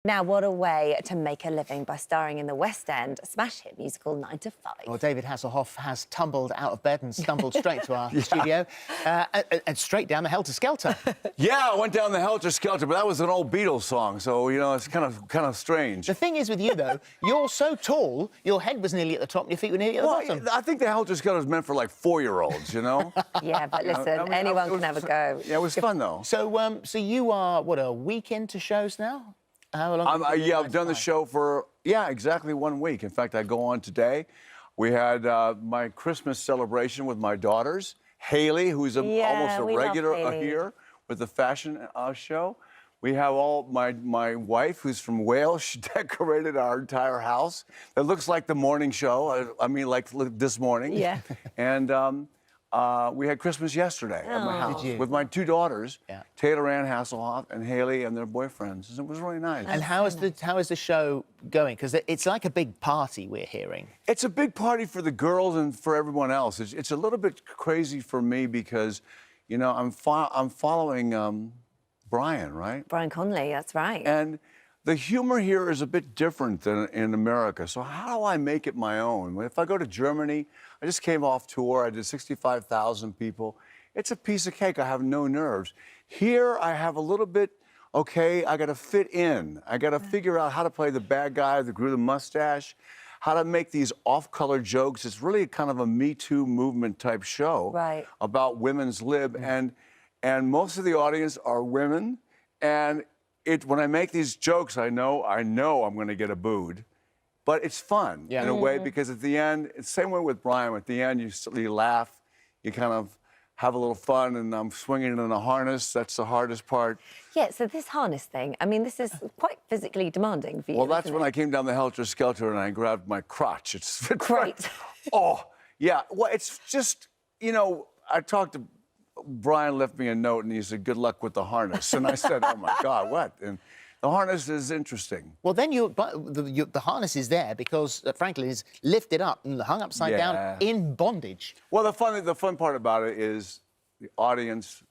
Now, what a way to make a living by starring in the West End smash hit musical 9 to 5. Well, David Hasselhoff has tumbled out of bed and stumbled straight to our studio and straight down the helter-skelter. Yeah, I went down the helter-skelter, but that was an old Beatles song, so, you know, it's kind of strange. The thing is with you, though, you're so tall, your head was nearly at the top and your feet were nearly at the bottom. I think the helter-skelter is meant for, like, 4-year-olds, you know? Yeah, but listen, anyone can have a go. Yeah, it was fun, though. So, so you are, what, a week into shows now? How long? I've done the show for, exactly 1 week. In fact, I go on today. We had my Christmas celebration with my daughters. Haley, who's almost a regular here with the fashion show. We have my wife, who's from Wales. She decorated our entire house. It looks like the morning show. I mean, like this morning. Yeah. And we had Christmas yesterday at my house with my 2 daughters, Taylor Ann Hasselhoff and Haley and their boyfriends. It was really nice. And how is the show going? Because it's like a big party we're hearing. It's a big party for the girls and for everyone else. It's a little bit crazy for me because, you know, I'm following Brian, right? Brian Conley, that's right. And the humor here is a bit different than in America. So how do I make it my own? If I go to Germany, I just came off tour. I did 65,000 people. It's a piece of cake. I have no nerves. Here, I have a little bit, okay, I got to fit in. I got to figure out how to play the bad guy that grew the mustache, how to make these off-color jokes. It's really kind of a Me Too movement type show about women's lib. And most of the audience are women. And when I make these jokes, I know I'm going to get booed. But it's fun in a way because at the end, it's the same way with Brian. At the end, you laugh, you kind of have a little fun, and I'm swinging in a harness. That's the hardest part. Yeah, so this harness thing, I mean, this is quite physically demanding for you. Well, that's when I came down the helter-skelter and I grabbed my crotch. It's great. Oh, yeah. Well, it's just, you know, I talked to Brian, left me a note, and he said, "Good luck with the harness." And I said, "Oh my God, what?" And the harness is interesting. Well, then the harness is there because, frankly, it's lifted up and hung upside down in bondage. Well, the fun part about it is the audience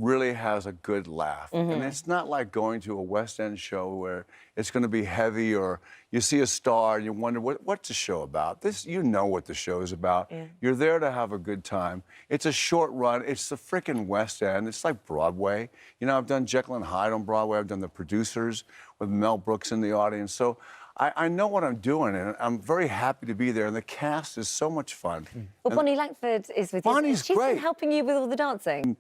really has a good laugh. And it's not like going to a West End show where it's going to be heavy or you see a star and you wonder, what's the show about? You know what the show is about. You're there to have a good time. It's a short run. It's the frickin' West End. It's like Broadway. You know, I've done Jekyll and Hyde on Broadway. I've done The Producers with Mel Brooks in the audience. So I know what I'm doing, and I'm very happy to be there. And the cast is so much fun. Well, Bonnie Langford is with you. Bonnie's She's great. been helping you with all the dancing.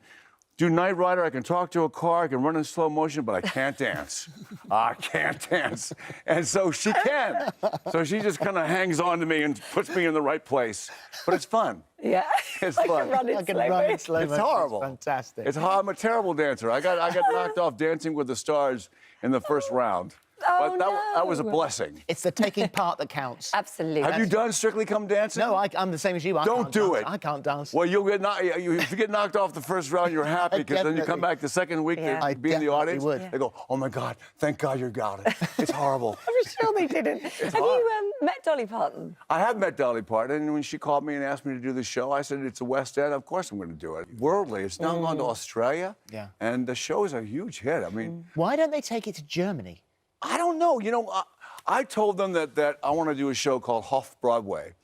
Do Knight Rider, I can talk to a car, I can run in slow motion, but I can't dance. I can't dance. And so she can. So she just kind of hangs on to me and puts me in the right place. But it's fun. Yeah. It's like fun. Run in slow It's horrible. It's fantastic. I'm a terrible dancer. I got knocked off Dancing with the Stars in the first round. Oh, but that was a blessing. It's the taking part that counts. Absolutely. Have you done Strictly Come Dancing? No, I'm the same as you. Don't do it. I can't dance. Well, if you get knocked off the first round, you're happy because then you come back the second week to be in the audience. Would. They go, "Oh my God, thank God you got it." It's horrible. I'm sure they didn't. Have you met Dolly Parton? I have met Dolly Parton, and when she called me and asked me to do the show, I said, "It's a West End. Of course I'm going to do it." Worldly, it's now gone to Australia, and the show is a huge hit. I mean, why don't they take it to Germany? I don't know. You know, I told them that I want to do a show called Hoff Broadway.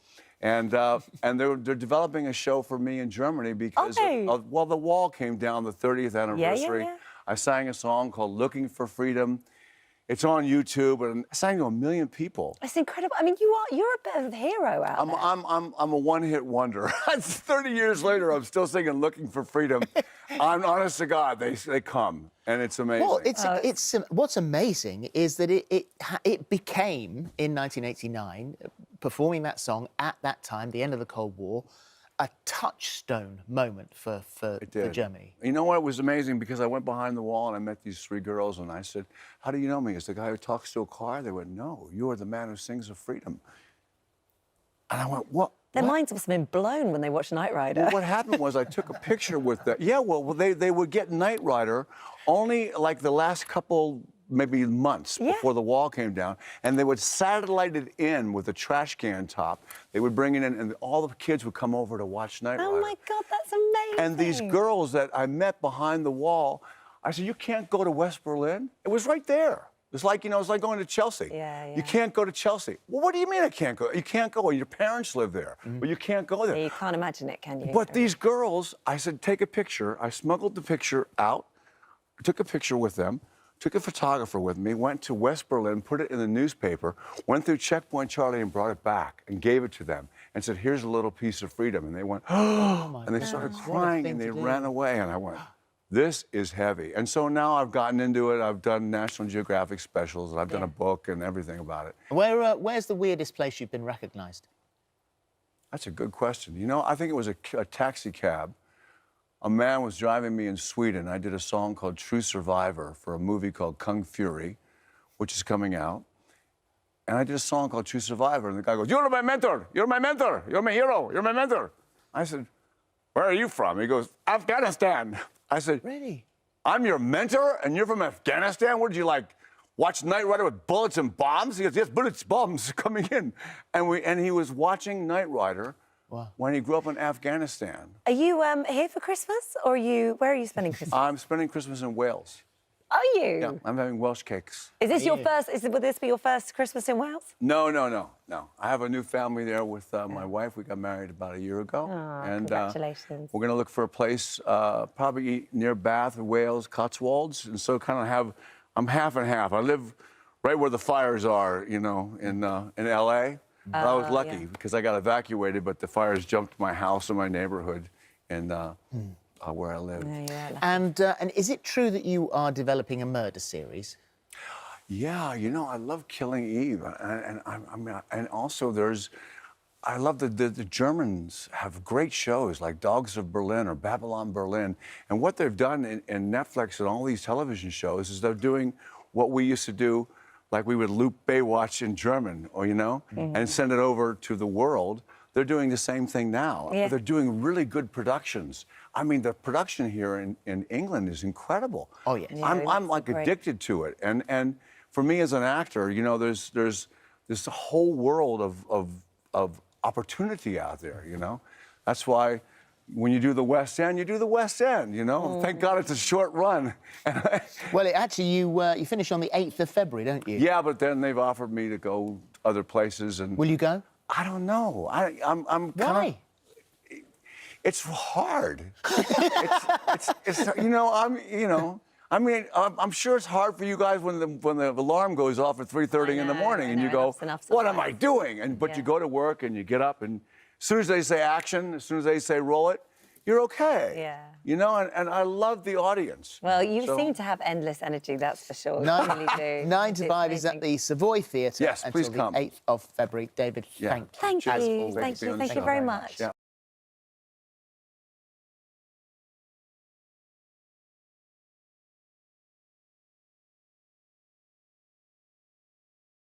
And they're developing a show for me in Germany because, well, the wall came down the 30th anniversary. I sang a song called Looking for Freedom. It's on YouTube, and I sang to 1 million people. That's incredible. I mean, you're a bit of a hero out there. I'm a one-hit wonder. 30 years later, I'm still singing Looking for Freedom. I'm honest to God, they come, and it's amazing. Well, it's what's amazing is that it became, in 1989, performing that song at that time, the end of the Cold War, a touchstone moment for Germany. You know what? It was amazing because I went behind the wall and I met these 3 girls and I said, "How do you know me? Is the guy who talks to a car?" They went, "No, you are the man who sings of freedom." And I went, "What?" Their minds must have been blown when they watched Knight Rider. Well, what happened was I took a picture with them. Yeah, well, they would get Knight Rider only like the last couple maybe months before the wall came down, and they would satellite it in with a trash can top. They would bring it in, and all the kids would come over to watch Knight Rider. Oh, my God, that's amazing. And these girls that I met behind the wall, I said, "You can't go to West Berlin?" It was right there. It's like, it's like going to Chelsea. Yeah, yeah. You can't go to Chelsea. Well, what do you mean I can't go? You can't go. Your parents live there, but you can't go there. Yeah, you can't imagine it, can you? But these girls, I said, take a picture. I smuggled the picture out, took a picture with them, took a photographer with me, went to West Berlin, put it in the newspaper, went through Checkpoint Charlie and brought it back and gave it to them and said, here's a little piece of freedom. And they went, oh, and they started crying and they ran away. And I went, this is heavy. And so now I've gotten into it. I've done National Geographic specials, and I've done a book and everything about it. Where's the weirdest place you've been recognized? That's a good question. I think it was a taxi cab. A man was driving me in Sweden. I did a song called True Survivor for a movie called Kung Fury, which is coming out. And I did a song called True Survivor, and the guy goes, you're my mentor, you're my mentor, you're my hero, you're my mentor. I said, where are you from? He goes, Afghanistan. I said, Really? I'm your mentor, and you're from Afghanistan? What did you, watch Knight Rider with bullets and bombs? He goes, yes, bullets, bombs coming in. And he was watching Knight Rider when he grew up in Afghanistan. Are you here for Christmas, or where are you spending Christmas? I'm spending Christmas in Wales. Are you? Yeah, I'm having Welsh cakes. Is this your first? Will this be your first Christmas in Wales? No. I have a new family there with my wife. We got married about a year ago. Oh, and congratulations. We're going to look for a place probably near Bath, Wales, Cotswolds. And so I'm half and half. I live right where the fires are, in L.A. I was lucky because I got evacuated, but the fires jumped my house and my neighborhood and where I live. And is it true that you are developing a murder series? Yeah, I love Killing Eve, and also I love the Germans have great shows like Dogs of Berlin or Babylon Berlin, and what they've done in Netflix and all these television shows is they're doing what we used to do, like we would loop Baywatch in German, or and send it over to the world. They're doing the same thing now. Yeah. They're doing really good productions. I mean, the production here in England is incredible. Oh, yes. I'm like addicted to it. And for me as an actor, there's this whole world of opportunity out there, That's why when you do the West End, you do the West End, Thank God it's a short run. Well, actually, you finish on the 8th of February, don't you? Yeah, but then they've offered me to go other places. And Will you go? I don't know. I'm Why? It's hard. I'm sure it's hard for you guys when the alarm goes off at 3:30 in the morning, and you go, "What am I doing?" But you go to work and you get up, and as soon as they say action, as soon as they say roll it, you're okay. Yeah. And I love the audience. Well, you seem to have endless energy, that's for sure. You really do. 9 to 5 is at the Savoy Theatre Yes, please until come. the 8th of February. David, Yeah. thank you. Thank Cheers. you. Thank you Thank you very much. Yeah.